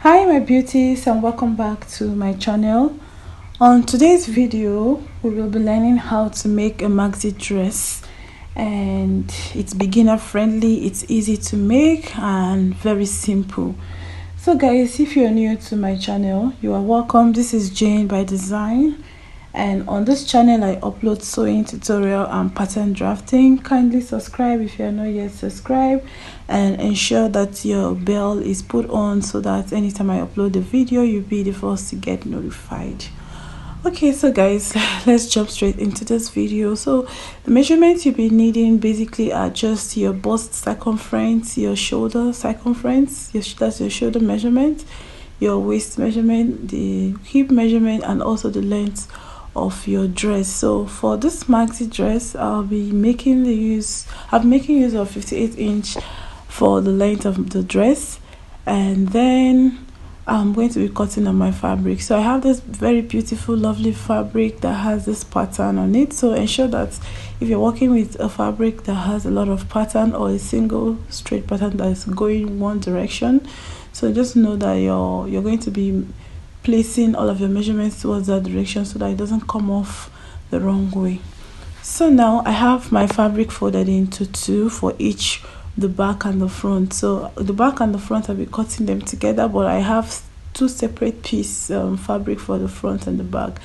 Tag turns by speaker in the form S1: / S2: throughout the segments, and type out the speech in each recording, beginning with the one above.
S1: Hi my beauties, and welcome back to my channel. On today's video we will be learning how to make a maxi dress, and it's beginner friendly, it's easy to make and very simple. So guys, if you're new to my channel, you are welcome. This is Jane by Design, and on this channel I upload sewing tutorial and pattern drafting. Kindly subscribe if you are not yet subscribed, and ensure that your bell is put on so that anytime I upload the video you'll be the first to get notified. Okay, so guys, let's jump straight into this video. So the measurements you'll be needing basically are just your bust circumference, your shoulder circumference, that's your shoulder measurement, your waist measurement, the hip measurement, and also the length of your dress. So for this maxi dress, I'll be making use of 58 inch for the length of the dress, and then I'm going to be cutting on my fabric. So I have this very beautiful lovely fabric that has this pattern on it. So ensure that if you're working with a fabric that has a lot of pattern or a single straight pattern that is going one direction, so just know that you're going to be placing all of your measurements towards that direction so that it doesn't come off the wrong way. So now I have my fabric folded into two for each, the back and the front. So the back and the front, I'll be cutting them together, but I have two separate piece fabric for the front and the back.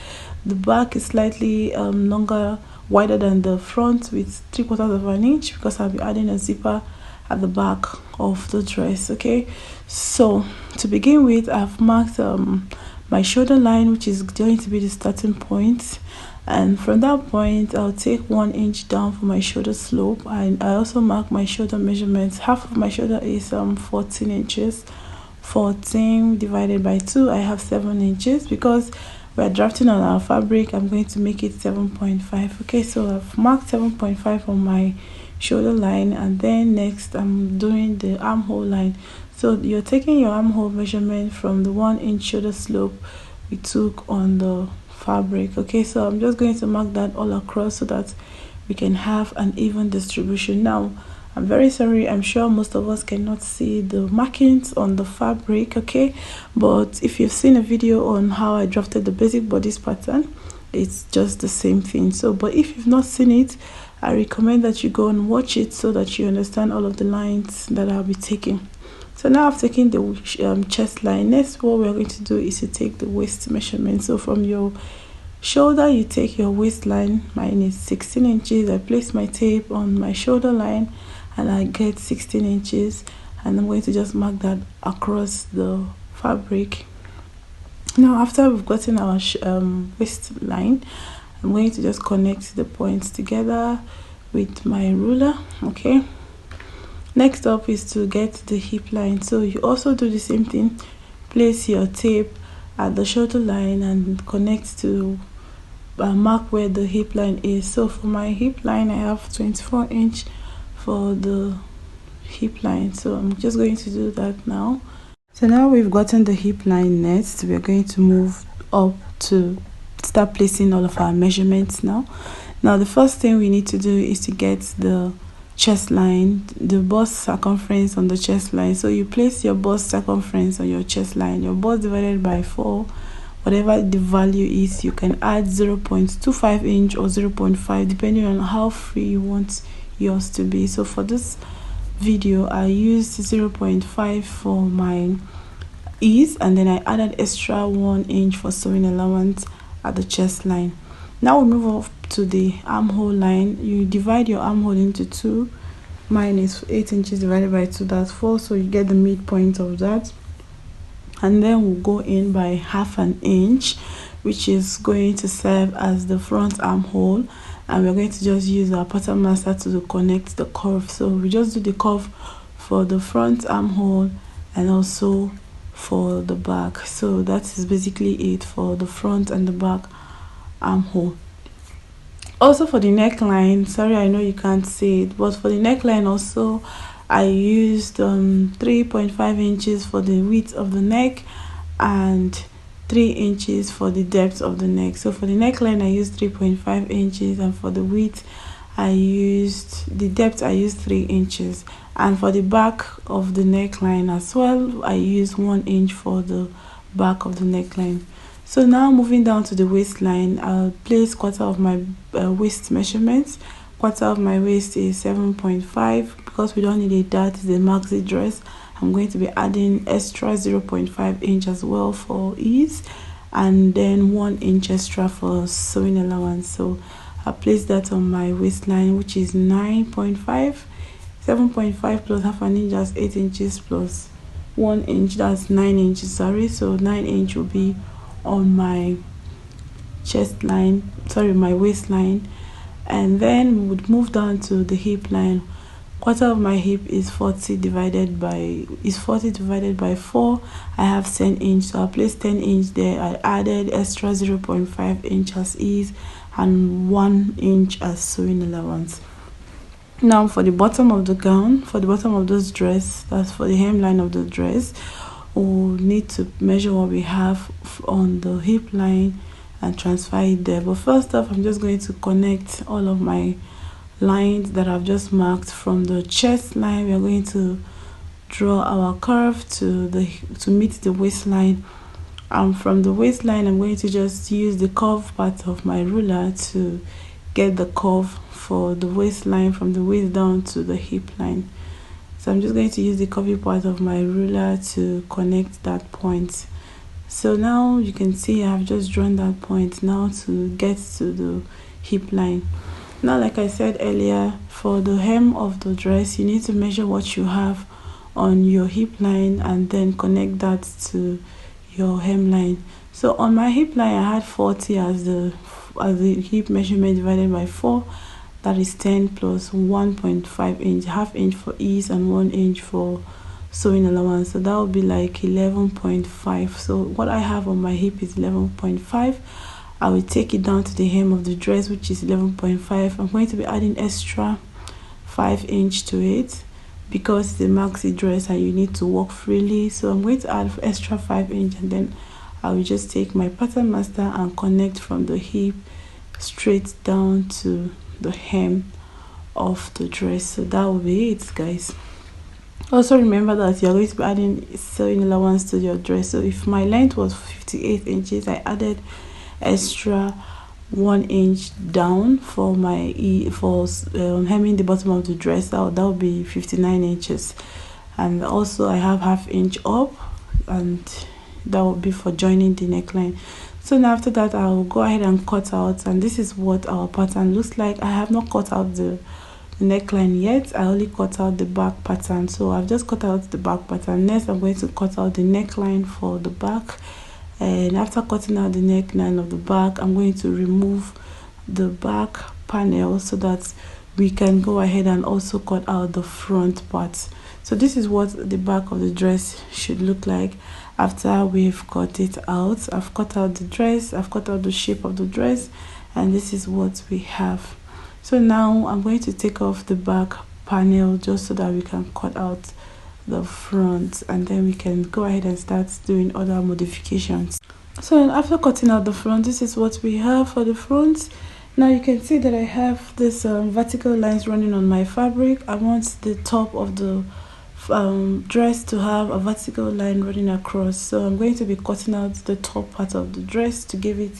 S1: The back is slightly longer, wider than the front, with 3/4 of an inch, because I'll be adding a zipper at the back of the dress. Okay, so to begin with, I've marked my shoulder line, which is going to be the starting point, and from that point I'll take 1 inch down for my shoulder slope. And I also mark my shoulder measurements. Half of my shoulder is 14 inches. 14 divided by 2, I have 7 inches. Because we're drafting on our fabric, I'm going to make it 7.5. okay, so I've marked 7.5 on my shoulder line, and then next I'm doing the armhole line. So you're taking your armhole measurement from the 1 inch shoulder slope we took on the fabric. Okay, so I'm just going to mark that all across so that we can have an even distribution. Now I'm very sorry, I'm sure most of us cannot see the markings on the fabric, okay, but if you've seen a video on how I drafted the basic bodice pattern, it's just the same thing. So but if you've not seen it, I recommend that you go and watch it so that you understand all of the lines that I'll be taking. So now I've taken the chest line. Next, what we're going to do is to take the waist measurement. So from your shoulder, you take your waistline. Mine is 16 inches. I place my tape on my shoulder line and I get 16 inches, and I'm going to just mark that across the fabric. Now after we've gotten our waistline, I'm going to just connect the points together with my ruler. Okay, next up is to get the hip line. So you also do the same thing. Place your tape at the shoulder line and connect to mark where the hip line is. So for my hip line, I have 24 inch for the hip line, so I'm just going to do that now. So now we've gotten the hip line. Next we're going to move up to start placing all of our measurements. Now the first thing we need to do is to get the chest line, the bust circumference on the chest line. So you place your bust circumference on your chest line, your bust divided by 4, whatever the value is. You can add 0.25 inch or 0.5 depending on how free you want yours to be. So for this video I used 0.5 for my ease, and then I added extra 1 inch for sewing allowance at the chest line. Now we move up to the armhole line. You divide your armhole into 2. Mine is 8 inches divided by 2, that's 4, so you get the midpoint of that, and then we'll go in by half an inch, which is going to serve as the front armhole, and we're going to just use our pattern master to connect the curve. So we just do the curve for the front armhole and also for the back. So that is basically it for the front and the back armhole. Also for the neckline, sorry I know you can't see it, but for the neckline also I used 3.5 inches for the width of the neck and 3 inches for the depth of the neck. So for the neckline I used 3.5 inches, and for the width I used the depth, I used 3 inches, and for the back of the neckline as well, I used 1 inch for the back of the neckline. So now moving down to the waistline, I'll place quarter of my waist measurements. Quarter of my waist is 7.5. Because we don't need a dart, the maxi dress, I'm going to be adding extra 0.5 inch as well for ease, and then 1 inch extra for sewing allowance. So I place that on my waistline, which is 9.5. 7.5 plus half an inch, that's 8 inches, plus 1 inch, that's 9 inches, sorry. So 9 inch will be on my chest line, sorry, my waistline. And then we would move down to the hip line. Quarter of my hip is 40 divided by 4. I have 10 inch, so I place 10 inch there. I added extra 0.5 inch as ease and 1 inch as sewing allowance. Now for the bottom of the gown, for the bottom of this dress, that's for the hemline of the dress, we'll need to measure what we have on the hip line and transfer it there. But first off, I'm just going to connect all of my lines that I've just marked. From the chest line, we are going to draw our curve to meet the waistline, and from the waistline I'm going to just use the curve part of my ruler to get the curve for the waistline from the waist down to the hip line. So I'm just going to use the curvy part of my ruler to connect that point. So now you can see I've just drawn that point now to get to the hip line. Now, like I said earlier, for the hem of the dress, you need to measure what you have on your hip line and then connect that to your hemline. So on my hip line, I had 40 as the hip measurement divided by 4. That is 10 plus 1.5 inch, half inch for ease and 1 inch for sewing allowance. So that would be like 11.5. So what I have on my hip is 11.5. I will take it down to the hem of the dress, which is 11.5. I'm going to be adding extra 5 inch to it because it's a maxi dress and you need to walk freely. So I'm going to add extra 5 inch, and then I will just take my pattern master and connect from the hip straight down to the hem of the dress. So that will be it, guys. Also remember that you're going to be adding sewing allowance to your dress. So if my length was 58 inches, I added extra 1 inch down for my hemming the bottom of the dress. That would be 59 inches, and also I have half inch up, and that would be for joining the neckline. So now after that, I'll go ahead and cut out, and this is what our pattern looks like. I have not cut out the neckline yet. I only cut out the back pattern. So I've just cut out the back pattern. Next, I'm going to cut out the neckline for the back. And after cutting out the neckline of the back, I'm going to remove the back panel so that we can go ahead and also cut out the front part. So this is what the back of the dress should look like after we've cut it out. I've cut out the dress, I've cut out the shape of the dress, and this is what we have. So now I'm going to take off the back panel just so that we can cut out the front, and then we can go ahead and start doing other modifications. So after cutting out the front, this is what we have for the front. Now you can see that I have this vertical lines running on my fabric. I want the top of the dress to have a vertical line running across, so I'm going to be cutting out the top part of the dress to give it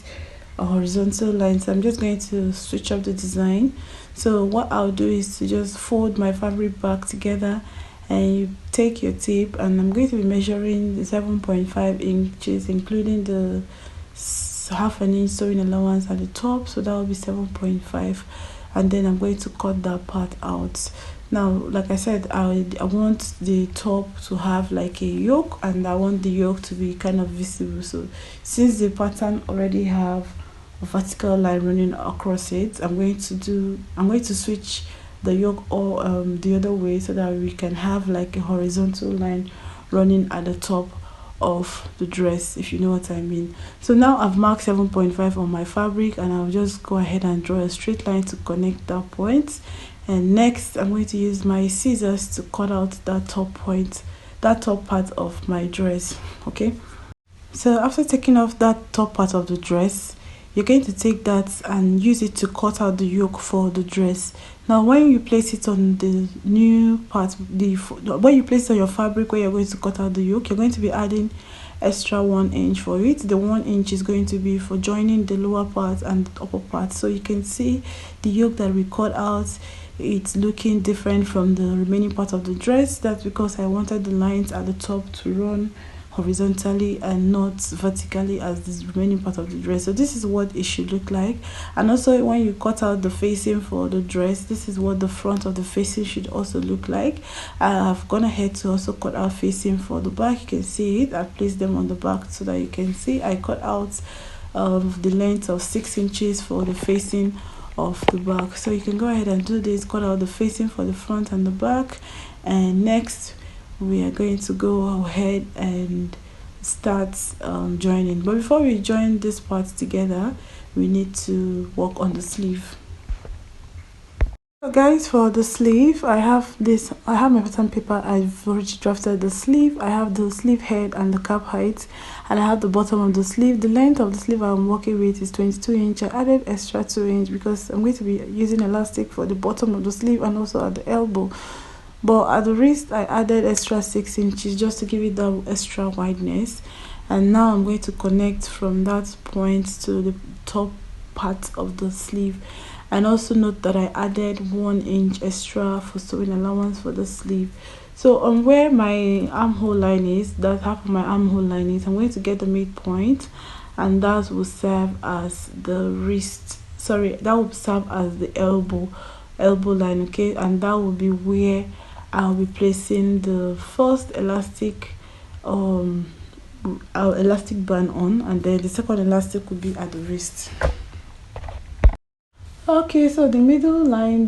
S1: a horizontal line. So I'm just going to switch up the design. So what I'll do is to just fold my fabric back together, and you take your tape, and I'm going to be measuring the 7.5 inches including the half an inch sewing allowance at the top, so that will be 7.5, and then I'm going to cut that part out. Now, like I said, I want the top to have like a yoke, and I want the yoke to be kind of visible. So since the pattern already have a vertical line running across it, I'm going to switch the yoke or the other way so that we can have like a horizontal line running at the top of the dress, if you know what I mean. So now I've marked 7.5 on my fabric, and I'll just go ahead and draw a straight line to connect that point. And next, I'm going to use my scissors to cut out that top point, that top part of my dress. Okay, so after taking off that top part of the dress, you're going to take that and use it to cut out the yoke for the dress. Now when you place it on the new part, when you place it on your fabric where you're going to cut out the yoke, you're going to be adding extra 1 inch for it. The 1 inch is going to be for joining the lower part and the upper part. So you can see the yoke that we cut out, it's looking different from the remaining part of the dress. That's because I wanted the lines at the top to run horizontally and not vertically as the remaining part of the dress. So this is what it should look like. And also when you cut out the facing for the dress, this is what the front of the facing should also look like. I've gone ahead to also cut out facing for the back. You can see it. I placed them on the back so that you can see. I cut out the length of 6 inches for the facing of the back. So you can go ahead and do this, cut out the facing for the front and the back. And next we are going to go ahead and start joining. But before we join these parts together, we need to work on the sleeve. So guys, for the sleeve, I have my pattern paper. I've already drafted the sleeve. I have the sleeve head and the cap height, and I have the bottom of the sleeve. The length of the sleeve I'm working with is 22 inch. I added extra 2 inch because I'm going to be using elastic for the bottom of the sleeve and also at the elbow. But at the wrist I added extra 6 inches just to give it that extra wideness. And now I'm going to connect from that point to the top part of the sleeve. And also note that I added 1 inch extra for sewing allowance for the sleeve. So on where my armhole line is, that half of my armhole line is, I'm going to get the midpoint, and that will serve as the wrist, sorry, that will serve as the elbow line, okay? And that will be where I'll be placing the first elastic elastic band on, and then the second elastic will be at the wrist. Okay, so the midline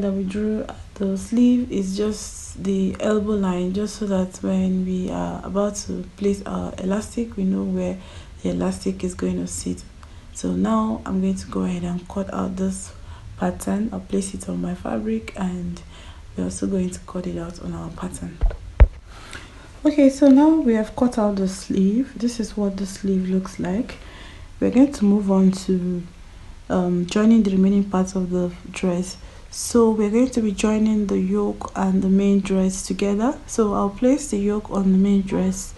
S1: that we drew at the sleeve is just the elbow line, just so that when we are about to place our elastic, we know where the elastic is going to sit. So now I'm going to go ahead and cut out this pattern. I'll place it on my fabric, and we're also going to cut it out on our pattern. Okay, so now we have cut out the sleeve. This is what the sleeve looks like. We're going to move on to joining the remaining parts of the dress. So we're going to be joining the yoke and the main dress together. So I'll place the yoke on the main dress,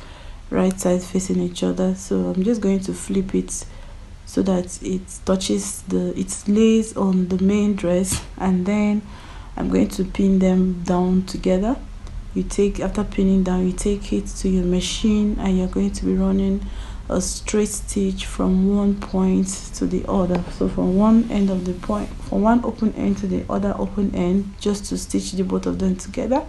S1: right side facing each other. So I'm just going to flip it so that it touches it lays on the main dress, and then I'm going to pin them down together. After pinning down, you take it to your machine, and you're going to be running a straight stitch from one point to the other. So from one end of the point, from one open end to the other open end, just to stitch the both of them together.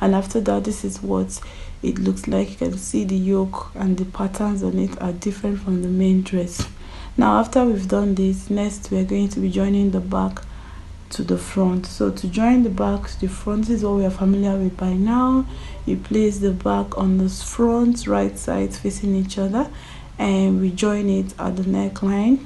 S1: And after that, this is what it looks like. You can see the yoke and the patterns on it are different from the main dress. Now after we've done this, next we're going to be joining the back to the front. So to join the back to the front, this is what we are familiar with by now. You place the back on the front right side facing each other, and we join it at the neckline.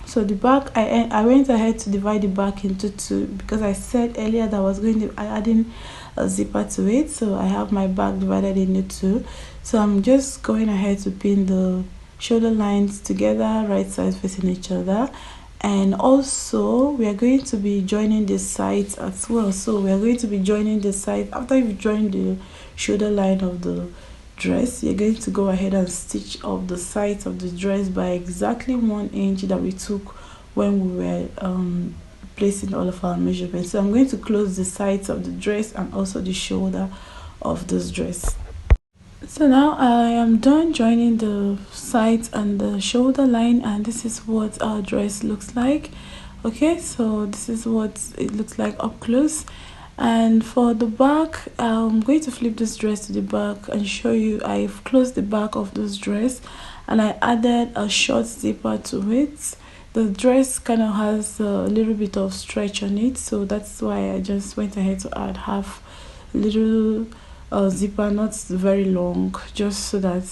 S1: So the back, I went ahead to divide the back into two because I said earlier that I was going to be adding a zipper to it. So I have my back divided into two. So I'm just going ahead to pin the shoulder lines together, right side facing each other. And also we are going to be joining the sides as well. So we are going to be joining the side. After you've joined the shoulder line of the dress, you're going to go ahead and stitch up the sides of the dress by exactly 1 inch that we took when we were placing all of our measurements. So I'm going to close the sides of the dress and also the shoulder of this dress. So now I am done joining the sides and the shoulder line, and this is what our dress looks like. Okay, so this is what it looks like up close. And for the back, I'm going to flip this dress to the back and show you. I've closed the back of this dress and I added a short zipper to it. The dress kind of has a little bit of stretch on it, so that's why I just went ahead to add half little zipper, not very long, just so that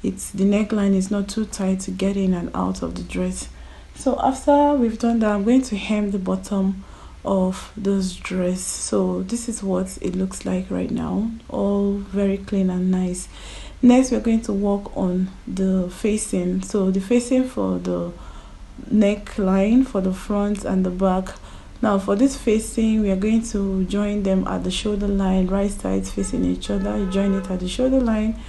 S1: the neckline is not too tight to get in and out of the dress. So after we've done that, I'm going to hem the bottom of this dress. So this is what it looks like right now, all very clean and nice. Next we're going to work on the facing. So the facing for the neckline for the front and the back. Now for this facing, we are going to join them at the shoulder line, right sides facing each other. You join it at the shoulder line,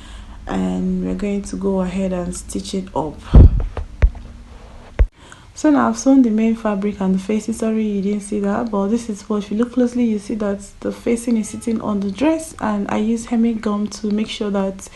S1: and we're going to go ahead and stitch it up. So now I've sewn the main fabric and the facing. Sorry you didn't see that, but this is what, if you look closely, you see that the facing is sitting on the dress, and I use hemming gum to make sure that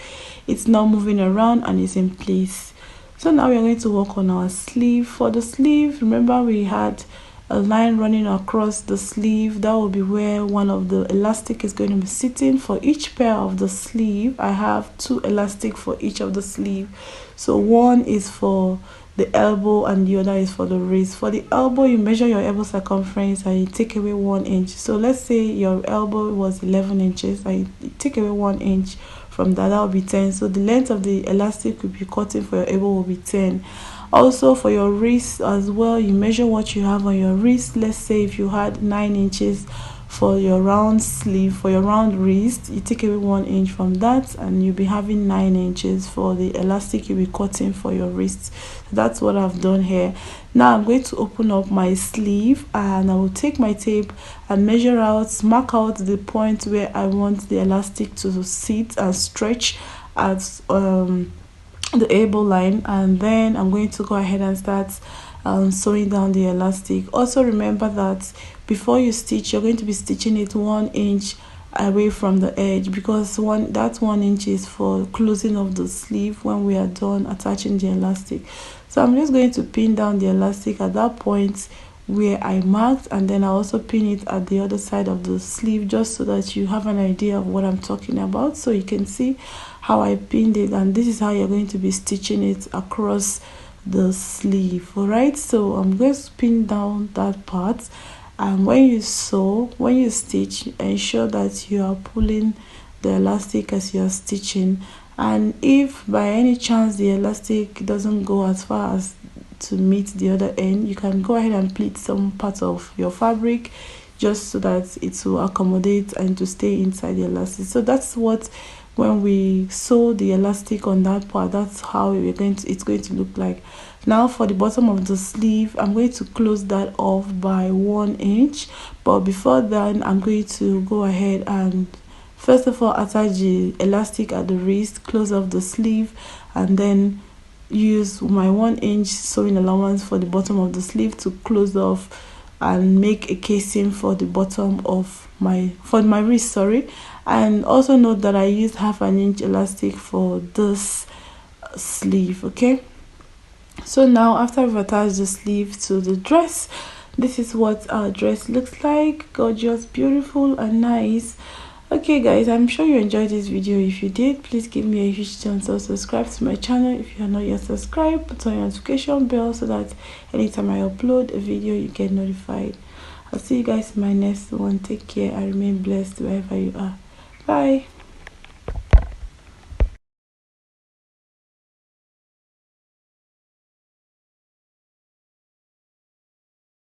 S1: it's not moving around and it's in place. So now we are going to work on our sleeve. For the sleeve, remember we had a line running across the sleeve. That will be where one of the elastic is going to be sitting. For each pair of the sleeve, I have 2 elastic for each of the sleeve. So one is for the elbow and the other is for the wrist. For the elbow, you measure your elbow circumference and you take away 1 inch. So let's say your elbow was 11 inches and you take away 1 inch from that, that will be 10. So the length of the elastic will be cutting for your elbow will be 10. Also for your wrist as well, you measure what you have on your wrist. Let's say if you had 9 inches for your round sleeve, for your round wrist, you take away 1 inch from that and you'll be having 9 inches for the elastic you'll be cutting for your wrist. So that's what I've done here. Now I'm going to open up my sleeve and I will take my tape and measure out, mark out the point where I want the elastic to sit and stretch at the elbow line, and then I'm going to go ahead and start sewing down the elastic. Also remember that before you stitch, you're going to be stitching it 1 inch away from the edge, because that 1 inch is for closing of the sleeve when we are done attaching the elastic. So I'm just going to pin down the elastic at that point where I marked, and then I also pin it at the other side of the sleeve, just so that you have an idea of what I'm talking about. So you can see how I pinned it, and this is how you're going to be stitching it across the sleeve. All right, so I'm going to pin down that part, and when you stitch, ensure that you are pulling the elastic as you are stitching. And if by any chance the elastic doesn't go as far as to meet the other end, you can go ahead and pleat some part of your fabric just so that it will accommodate and to stay inside the elastic. So that's what, when we sew the elastic on that part, that's how it's going to look like. Now for the bottom of the sleeve, I'm going to close that off by 1 inch, but before then I'm going to go ahead and first of all attach the elastic at the wrist, close off the sleeve, and then use my 1 inch sewing allowance for the bottom of the sleeve to close off and make a casing for the bottom of my wrist, sorry. And also note that I used 1/2 inch elastic for this sleeve. Okay, so now after I've attached the sleeve to the dress, this is what our dress looks like. Gorgeous, beautiful and nice. Okay guys, I'm sure you enjoyed this video. If you did, please give me a huge thumbs up, subscribe to my channel if you are not yet subscribed, put on your notification bell so that anytime I upload a video you get notified. I'll see you guys in my next one. Take care and remain blessed wherever you are. Bye.